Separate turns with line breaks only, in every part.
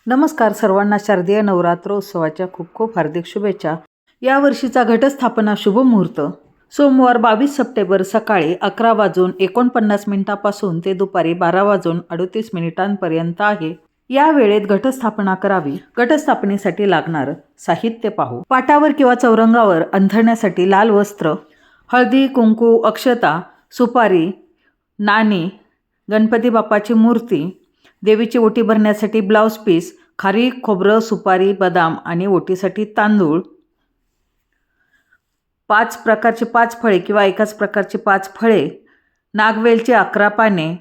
नमस्कार सर्वांना. शारदीय नवरात्रोत्सवाच्या खूप खूप हार्दिक शुभेच्छा. या वर्षीचा घटस्थापना शुभ मुहूर्त सोमवार 22 सप्टेंबर सकाळी 11:49 पासून ते दुपारी 12:38 आहे. या वेळेत घटस्थापना करावी. घटस्थापनेसाठी लागणार साहित्य पाहू. पाटावर किंवा चौरंगावर अंथरण्यासाठी लाल वस्त्र, हळदी, कुंकू, अक्षता, सुपारी, नाणी, गणपती बाप्पाची मूर्ती, देवीची ओटी भरण्यासाठी ब्लाउज पीस, खारीक, खोबरं, सुपारी, बदाम आणि ओटीसाठी तांदूळ, 5 प्रकारची 5 फळे किंवा एकाच प्रकारची 5 फळे, नागवेलची 11 पाने,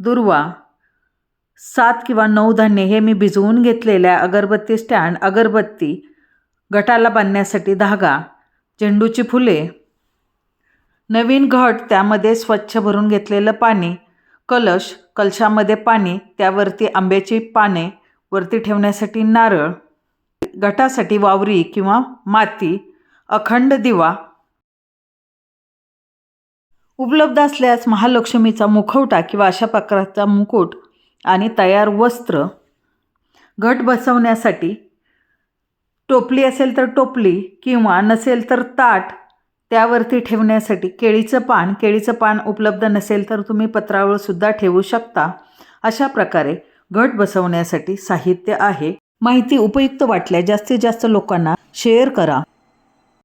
दुर्वा, 7 किंवा 9 धान्य हे मी भिजवून घेतलेल्या अगरबत्ती स्टँड, अगरबत्ती, घटाला बांधण्यासाठी धागा, झेंडूची फुले, नवीन घट त्यामध्ये स्वच्छ भरून घेतलेलं पाणी, कलश, कलशामध्ये पाणी, त्यावरती आंब्याची पाने, वरती ठेवण्यासाठी नारळ, घटासाठी वावरी किंवा माती, अखंड दिवा. उपलब्ध असल्यास महालक्ष्मीचा मुखवटा किंवा अशा प्रकारचा मुकुट आणि तयार वस्त्र. घट बसवण्यासाठी टोपली असेल तर टोपली किंवा नसेल तर ताट, त्यावरती ठेवण्यासाठी केळीचं पान उपलब्ध नसेल तर तुम्ही पत्रावळ सुद्धा ठेवू शकता. अशा प्रकारे घट बसवण्यासाठी साहित्य आहे. माहिती उपयुक्त वाटल्यास जास्तीत जास्त लोकांना शेअर करा.